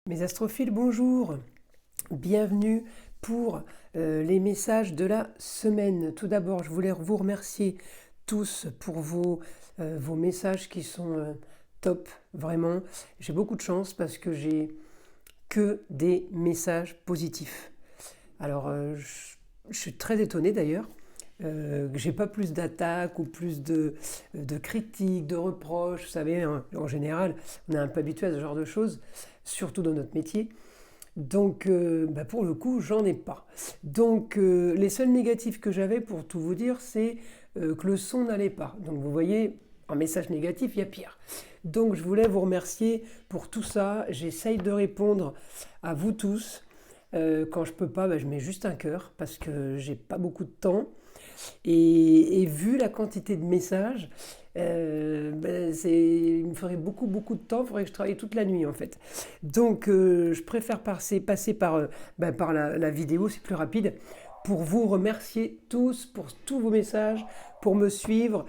Mes astrophiles, bonjour, bienvenue pour les messages de la semaine. Tout d'abord, je voulais vous remercier tous pour vos messages qui sont top, vraiment. J'ai beaucoup de chance parce que j'ai que des messages positifs. Alors, je suis très étonnée d'ailleurs. Que j'ai pas plus d'attaques ou plus de critiques, de reproches. Vous savez, en général, on est un peu habitué à ce genre de choses, surtout dans notre métier. Donc, pour le coup, j'en ai pas. Donc, les seuls négatifs que j'avais, pour tout vous dire, c'est que le son n'allait pas. Donc, vous voyez, un message négatif, il y a pire. Donc, je voulais vous remercier pour tout ça. J'essaye de répondre à vous tous. Quand je peux pas, je mets juste un cœur parce que j'ai pas beaucoup de temps. Et vu la quantité de messages, il me ferait beaucoup de temps, il faudrait que je travaille toute la nuit en fait. Donc je préfère passer par la vidéo, c'est plus rapide, pour vous remercier tous pour tous vos messages, pour me suivre,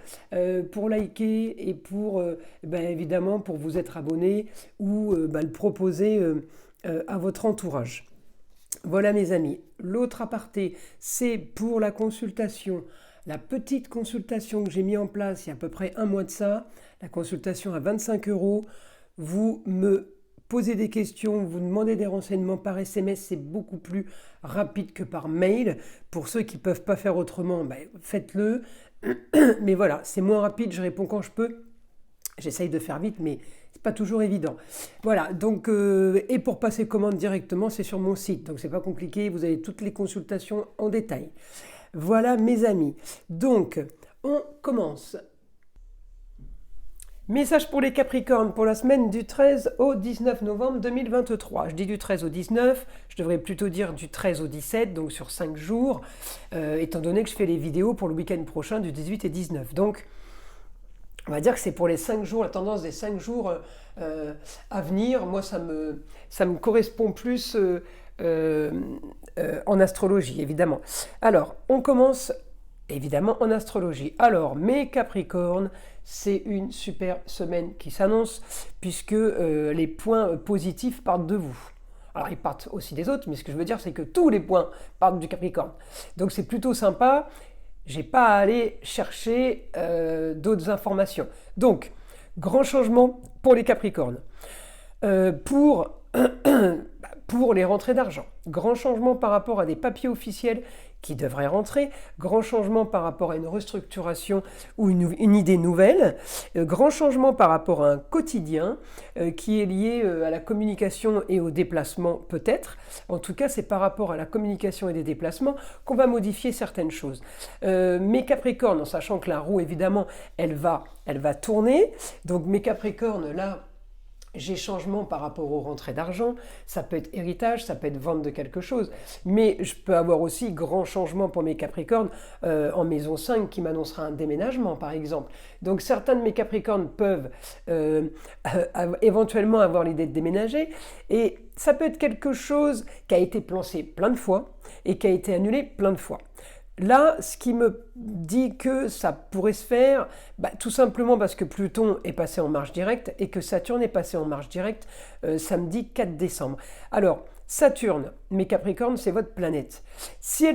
pour liker et pour évidemment pour vous être abonné ou le proposer à votre entourage. Voilà mes amis, l'autre aparté, c'est pour la consultation, la petite consultation que j'ai mis en place il y a à peu près un mois de ça, la consultation à 25 €. Vous me posez des questions, vous demandez des renseignements par SMS, c'est beaucoup plus rapide que par mail. Pour ceux qui ne peuvent pas faire autrement, faites-le. Mais voilà, c'est moins rapide, je réponds quand je peux. J'essaye de faire vite, mais c'est pas toujours évident. Voilà, donc, et pour passer commande directement, c'est sur mon site, donc c'est pas compliqué, vous avez toutes les consultations en détail. Voilà mes amis. Donc, on commence. Message pour les Capricornes pour la semaine du 13 au 19 novembre 2023. Je dis du 13 au 19, je devrais plutôt dire du 13 au 17, donc sur 5 jours, étant donné que je fais les vidéos pour le week-end prochain du 18 et 19. Donc, on va dire que c'est pour les 5 jours, la tendance des 5 jours à venir. Moi, ça me correspond plus en astrologie, évidemment. Alors, on commence évidemment en astrologie. Alors, mes Capricornes, c'est une super semaine qui s'annonce, puisque les points positifs partent de vous. Alors, ils partent aussi des autres, mais ce que je veux dire, c'est que tous les points partent du Capricorne. Donc, c'est plutôt sympa. J'ai pas à aller chercher d'autres informations. Donc, grand changement pour les Capricornes. Pour les rentrées d'argent. Grand changement par rapport à des papiers officiels qui devraient rentrer. Grand changement par rapport à une restructuration ou une idée nouvelle. Grand changement par rapport à un quotidien qui est lié à la communication et au déplacement peut-être. En tout cas, c'est par rapport à la communication et des déplacements qu'on va modifier certaines choses. Mes Capricornes, en sachant que la roue, évidemment, elle va tourner. Donc mes Capricornes, là, j'ai changement par rapport aux rentrées d'argent, ça peut être héritage, ça peut être vente de quelque chose, mais je peux avoir aussi grand changement pour mes Capricornes en maison 5 qui m'annoncera un déménagement par exemple. Donc certains de mes Capricornes peuvent éventuellement avoir l'idée de déménager et ça peut être quelque chose qui a été pensé plein de fois et qui a été annulé plein de fois. Là, ce qui me dit que ça pourrait se faire, tout simplement parce que Pluton est passé en marche directe et que Saturne est passé en marche directe samedi 4 décembre. Alors, Saturne, mes Capricornes, c'est votre planète. Si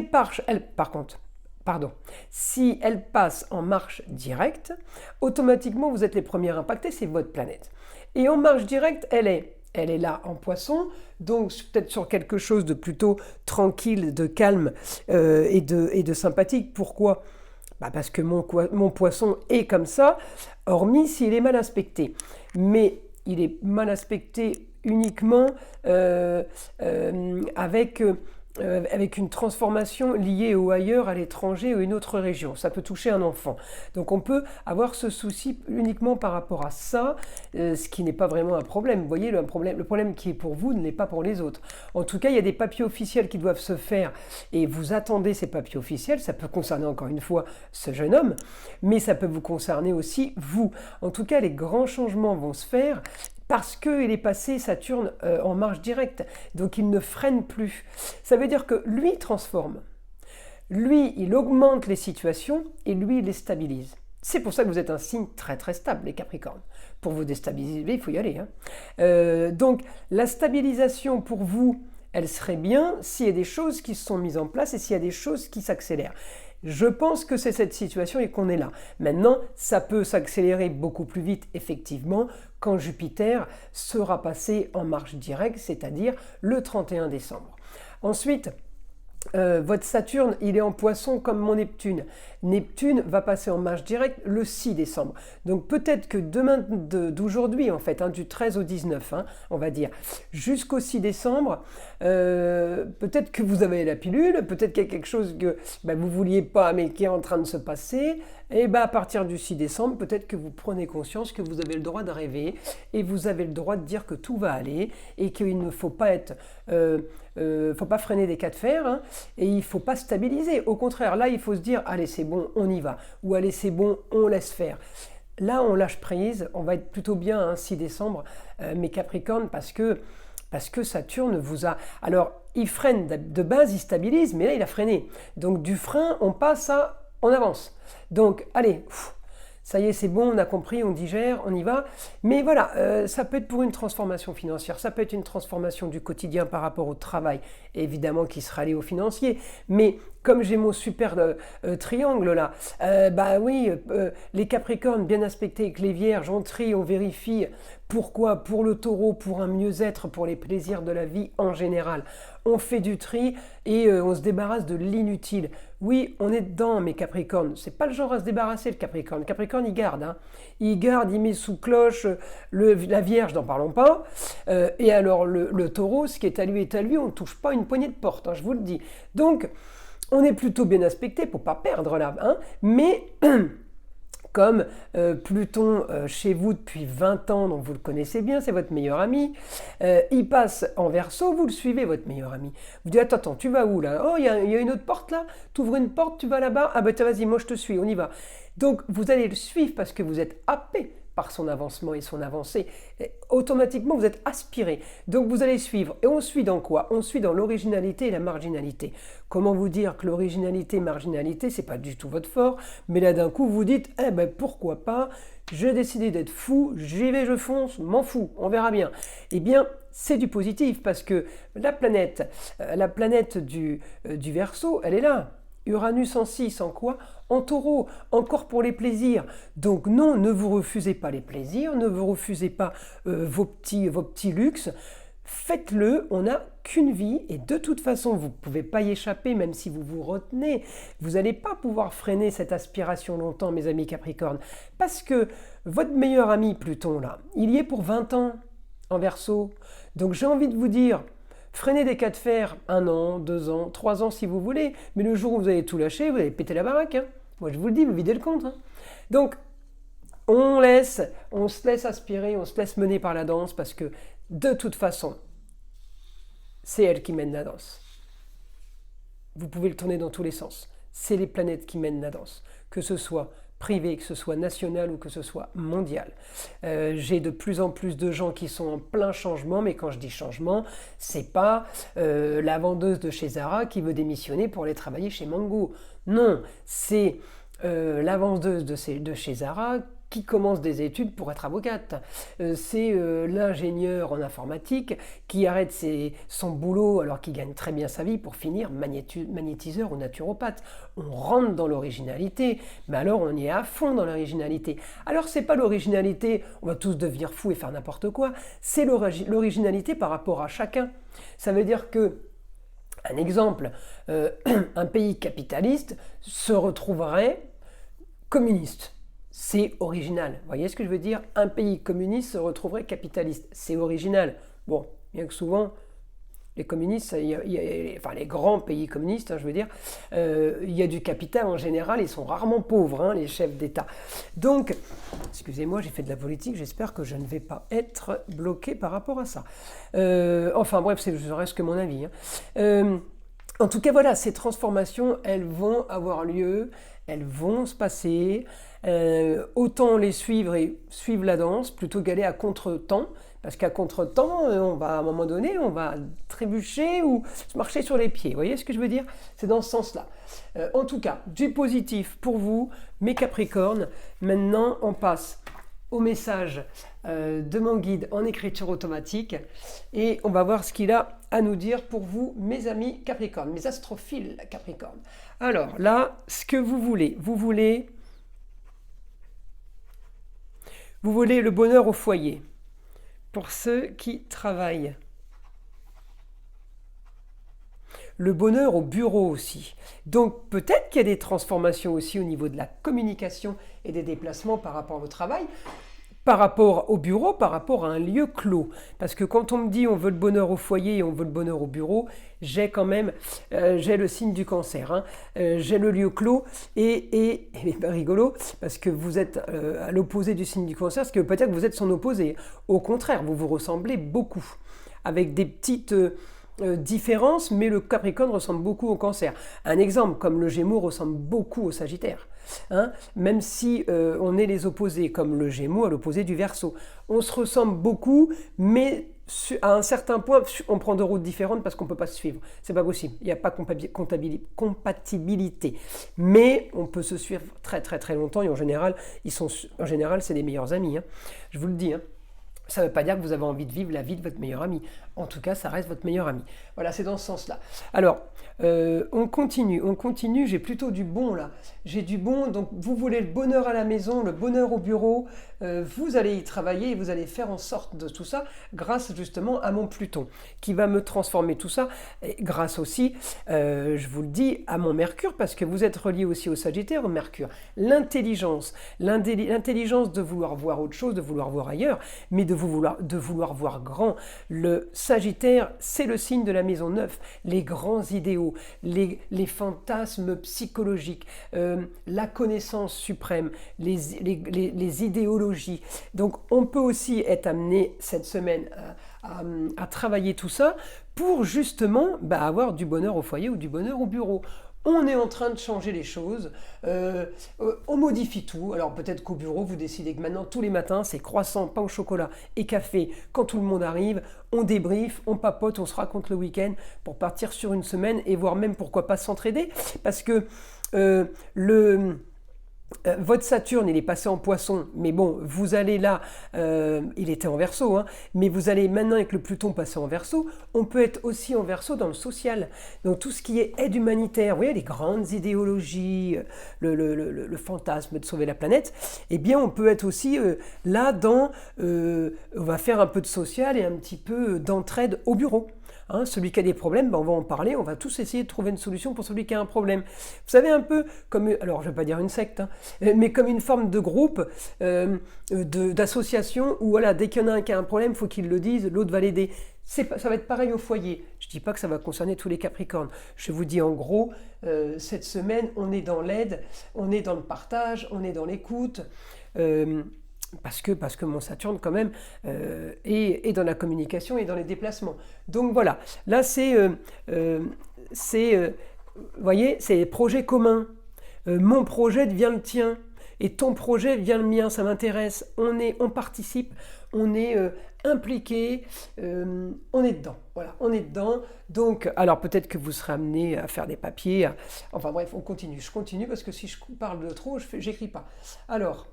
si elle passe en marche directe, automatiquement vous êtes les premiers impactés, c'est votre planète. Et en marche directe, elle est là en Poisson, donc peut-être sur quelque chose de plutôt tranquille, de calme et de sympathique. Pourquoi ? Parce que mon Poisson est comme ça, hormis s'il est mal aspecté. Mais il est mal aspecté uniquement avec une transformation liée au ailleurs, à l'étranger ou une autre région. Ça peut toucher un enfant. Donc on peut avoir ce souci uniquement par rapport à ça, ce qui n'est pas vraiment un problème. Vous voyez, le problème qui est pour vous ne l'est pas pour les autres. En tout cas, il y a des papiers officiels qui doivent se faire et vous attendez ces papiers officiels. Ça peut concerner encore une fois ce jeune homme, mais ça peut vous concerner aussi vous. En tout cas, les grands changements vont se faire parce qu'il est passé Saturne en marche directe, donc il ne freine plus. Ça veut dire que lui transforme, lui il augmente les situations et lui il les stabilise. C'est pour ça que vous êtes un signe très très stable, les Capricornes. pour vous déstabiliser, il faut y aller. Hein. Donc la stabilisation pour vous, elle serait bien s'il y a des choses qui se sont mises en place et s'il y a des choses qui s'accélèrent. Je pense que c'est cette situation et qu'on est là. Maintenant, ça peut s'accélérer beaucoup plus vite, effectivement, quand Jupiter sera passé en marche directe, c'est-à-dire le 31 décembre. Ensuite, votre Saturne, il est en Poisson comme mon Neptune. Neptune va passer en marche directe le 6 décembre. Donc peut-être que d'aujourd'hui, en fait, du 13 au 19, on va dire, jusqu'au 6 décembre, peut-être que vous avez la pilule, peut-être qu'il y a quelque chose que vous ne vouliez pas, mais qui est en train de se passer. Et à partir du 6 décembre, peut-être que vous prenez conscience que vous avez le droit de rêver et vous avez le droit de dire que tout va aller et qu'il ne faut pas faut pas freiner des cas de fer et il ne faut pas stabiliser. Au contraire, là, il faut se dire, allez, c'est bon, on y va. Ou allez, c'est bon, on laisse faire. Là, on lâche prise, on va être plutôt bien 6 décembre, mes Capricornes, parce que Saturne vous a... Alors, il freine de base, il stabilise, mais là, il a freiné. Donc, du frein, on passe on avance. Donc, allez, ça y est, c'est bon, on a compris, on digère, on y va. Mais voilà, ça peut être pour une transformation financière, ça peut être une transformation du quotidien par rapport au travail, évidemment qui sera lié au financier. Mais comme j'ai mon super triangle là, les Capricornes bien aspectés avec les Vierges, on trie, on vérifie. Pourquoi? Pour le Taureau, pour un mieux-être, pour les plaisirs de la vie en général. On fait du tri et on se débarrasse de l'inutile. Oui, on est dedans, mes Capricornes. C'est pas le genre à se débarrasser, le Capricorne. Le Capricorne, il garde. Il garde, il met sous cloche. La Vierge, n'en parlons pas. Et alors, le Taureau, ce qui est à lui, on ne touche pas une poignée de porte, je vous le dis. Donc, on est plutôt bien aspecté pour ne pas perdre là. Mais... Comme Pluton chez vous depuis 20 ans, donc vous le connaissez bien, c'est votre meilleur ami, il passe en Verseau, vous le suivez, votre meilleur ami. Vous dites, attends, tu vas où là? Oh, il y a une autre porte là? Tu ouvres une porte, tu vas là-bas? Ah ben vas-y, moi je te suis, on y va. Donc vous allez le suivre parce que vous êtes happé par son avancement et son avancée. Et automatiquement, vous êtes aspiré. Donc vous allez suivre. Et on suit dans quoi? On suit dans l'originalité et la marginalité. Comment vous dire que l'originalité, marginalité, c'est pas du tout votre fort, mais là d'un coup vous dites, pourquoi pas, j'ai décidé d'être fou, j'y vais, je fonce, m'en fous, on verra bien. Eh bien, c'est du positif parce que la planète du Verseau, elle est là. Uranus en 6, en quoi? En Taureau, encore pour les plaisirs. Donc non, ne vous refusez pas les plaisirs, ne vous refusez pas vos petits luxes. Faites-le, on n'a qu'une vie et de toute façon, vous ne pouvez pas y échapper, même si vous vous retenez. Vous n'allez pas pouvoir freiner cette aspiration longtemps, mes amis Capricornes, parce que votre meilleur ami Pluton, là, il y est pour 20 ans en Verseau. Donc j'ai envie de vous dire... Freinez des cas de fer 1 an, 2 ans, 3 ans si vous voulez, mais le jour où vous allez tout lâcher, vous allez péter la baraque. Moi je vous le dis, vous videz le compte. Donc on se laisse aspirer, on se laisse mener par la danse parce que de toute façon, c'est elle qui mène la danse. Vous pouvez le tourner dans tous les sens. C'est les planètes qui mènent la danse, que ce soit privé, que ce soit national ou que ce soit mondial. J'ai de plus en plus de gens qui sont en plein changement, mais quand je dis changement, c'est pas la vendeuse de chez Zara qui veut démissionner pour aller travailler chez Mango. Non, c'est la vendeuse de chez Zara qui commence des études pour être avocate. C'est l'ingénieur en informatique qui arrête son boulot alors qu'il gagne très bien sa vie pour finir magnétiseur ou naturopathe. On rentre dans l'originalité, mais alors on y est à fond dans l'originalité. Alors c'est pas l'originalité, on va tous devenir fous et faire n'importe quoi, c'est l'originalité par rapport à chacun. Ça veut dire que, un exemple, un pays capitaliste se retrouverait communiste. C'est original. Vous voyez ce que je veux dire? Un pays communiste se retrouverait capitaliste. C'est original. Bon, bien que souvent, les communistes, enfin les grands pays communistes, je veux dire, il y a du capital en général, ils sont rarement pauvres, les chefs d'État. Donc, excusez-moi, j'ai fait de la politique, j'espère que je ne vais pas être bloqué par rapport à ça. Enfin bref, ce reste que mon avis. En tout cas, voilà, ces transformations, elles vont avoir lieu, elles vont se passer. Autant les suivre et suivre la danse plutôt qu'aller à contre-temps, parce qu'à contre-temps, on va à un moment donné, on va trébucher ou se marcher sur les pieds. Vous voyez ce que je veux dire? C'est dans ce sens-là. En tout cas, du positif pour vous, mes Capricornes. Maintenant, on passe au message de mon guide en écriture automatique et on va voir ce qu'il a à nous dire pour vous, mes amis Capricorne, mes astrophiles Capricorne. Alors là, ce que vous voulez le bonheur au foyer pour ceux qui travaillent. Le bonheur au bureau aussi. Donc peut-être qu'il y a des transformations aussi au niveau de la communication et des déplacements par rapport au travail, par rapport au bureau, par rapport à un lieu clos. Parce que quand on me dit on veut le bonheur au foyer et on veut le bonheur au bureau, j'ai quand même j'ai le signe du cancer. Hein. J'ai le lieu clos et ben, rigolo parce que vous êtes à l'opposé du signe du cancer, ce qui veut pas dire que vous êtes son opposé. Au contraire, vous vous ressemblez beaucoup avec des petites différence, mais le Capricorne ressemble beaucoup au Cancer. Un exemple, comme le Gémeaux ressemble beaucoup au Sagittaire. Hein, même si on est les opposés, comme le Gémeaux à l'opposé du Verseau. On se ressemble beaucoup, mais à un certain point, on prend deux routes différentes parce qu'on ne peut pas se suivre. C'est pas possible. Il n'y a pas compatibilité. Mais on peut se suivre très très très longtemps et en général, c'est des meilleurs amis. Hein. Je vous le dis. Hein. Ça ne veut pas dire que vous avez envie de vivre la vie de votre meilleur ami. En tout cas, ça reste votre meilleur ami. Voilà, c'est dans ce sens-là. Alors, on continue. J'ai plutôt du bon là. J'ai du bon, donc vous voulez le bonheur à la maison, le bonheur au bureau. Vous allez y travailler et vous allez faire en sorte de tout ça grâce justement à mon Pluton qui va me transformer tout ça. Et grâce aussi, je vous le dis, à mon Mercure parce que vous êtes relié aussi au Sagittaire, au Mercure. L'intelligence de vouloir voir autre chose, de vouloir voir ailleurs, mais de vouloir voir grand. Le Sagittaire, c'est le signe de la maison 9, les grands idéaux, les fantasmes psychologiques, la connaissance suprême, les idéologies. Donc on peut aussi être amené cette semaine à travailler tout ça pour justement avoir du bonheur au foyer ou du bonheur au bureau. On est en train de changer les choses, on modifie tout. Alors peut-être qu'au bureau, vous décidez que maintenant, tous les matins, c'est croissant, pain au chocolat et café. Quand tout le monde arrive, on débriefe, on papote, on se raconte le week-end pour partir sur une semaine et voire même pourquoi pas s'entraider. Parce que votre Saturne, il est passé en Poisson, mais bon, vous allez là, il était en Verseau, hein, mais vous allez maintenant avec le Pluton passer en Verseau, on peut être aussi en Verseau dans le social, donc tout ce qui est aide humanitaire, vous voyez, les grandes idéologies, le fantasme de sauver la planète, eh bien on peut être aussi là dans, on va faire un peu de social et un petit peu d'entraide au bureau. Hein, celui qui a des problèmes, on va en parler, on va tous essayer de trouver une solution pour celui qui a un problème. Vous savez, un peu comme, alors je ne vais pas dire une secte, hein, mais comme une forme de groupe, d'association où voilà, dès qu'il y en a un qui a un problème, il faut qu'il le dise, l'autre va l'aider. Ça va être pareil au foyer. Je ne dis pas que ça va concerner tous les Capricornes. Je vous dis en gros, cette semaine, on est dans l'aide, on est dans le partage, on est dans l'écoute. Parce que mon Saturne quand même est dans la communication et dans les déplacements. Donc voilà, là vous voyez, c'est projet commun. Mon projet devient le tien et ton projet devient le mien, ça m'intéresse. On participe, on est impliqué, on est dedans. Voilà, on est dedans. Donc, alors peut-être que vous serez amené à faire des papiers. Enfin bref, on continue. Je continue parce que si je parle de trop, j'écris pas. Alors.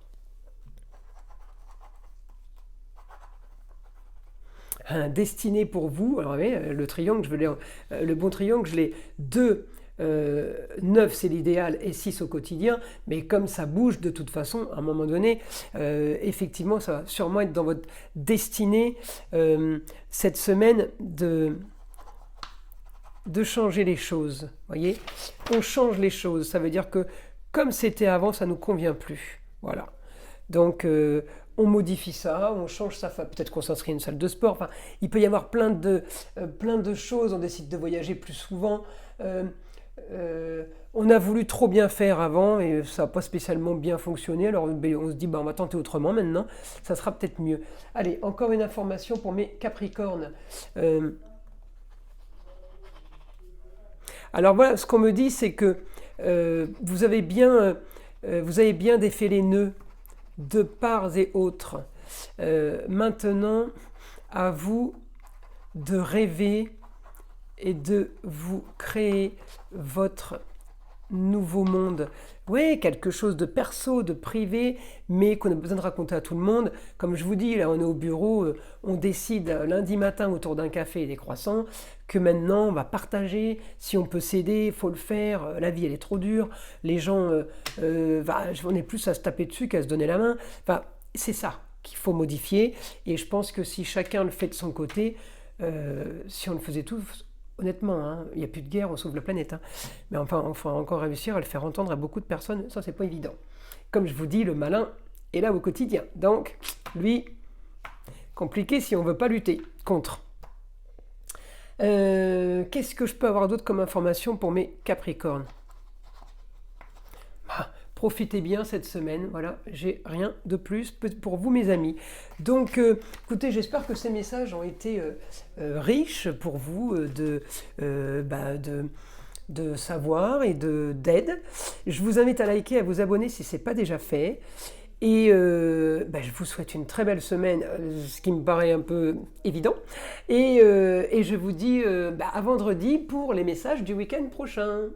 Un destiné pour vous. Alors, vous voyez, le triangle, le bon triangle, je l'ai 2, 9 c'est l'idéal et 6 au quotidien, mais comme ça bouge de toute façon, à un moment donné, effectivement, ça va sûrement être dans votre destinée cette semaine de changer les choses. Voyez, on change les choses. Ça veut dire que comme c'était avant, ça ne nous convient plus. Voilà. Donc, on modifie ça, on change ça, peut-être qu'on s'inscrit à une salle de sport, enfin, il peut y avoir plein de choses, on décide de voyager plus souvent, on a voulu trop bien faire avant et ça n'a pas spécialement bien fonctionné, alors on se dit on va tenter autrement maintenant, ça sera peut-être mieux. Allez, encore une information pour mes Capricornes. Alors voilà, ce qu'on me dit c'est que vous avez bien défait les nœuds de part et autre. Maintenant, à vous de rêver et de vous créer votre nouveau monde. Oui, quelque chose de perso, de privé, mais qu'on a besoin de raconter à tout le monde. Comme je vous dis, là, on est au bureau, on décide lundi matin autour d'un café et des croissants que maintenant, on va partager. Si on peut s'aider, il faut le faire. La vie, elle est trop dure. Les gens, on est plus à se taper dessus qu'à se donner la main. Enfin, c'est ça qu'il faut modifier. Et je pense que si chacun le fait de son côté, si on le faisait tous, honnêtement, hein, il n'y a plus de guerre, on sauve la planète. Hein. Mais enfin, on va encore réussir à le faire entendre à beaucoup de personnes, ça c'est pas évident. Comme je vous dis, le malin est là au quotidien. Donc, lui, compliqué si on veut pas lutter contre. Qu'est-ce que je peux avoir d'autre comme information pour mes Capricornes? Profitez bien cette semaine, voilà, j'ai rien de plus pour vous mes amis. Donc écoutez, j'espère que ces messages ont été riches pour vous de savoir et d'aide. Je vous invite à liker, à vous abonner si ce n'est pas déjà fait. Et je vous souhaite une très belle semaine, ce qui me paraît un peu évident. Et je vous dis à vendredi pour les messages du week-end prochain.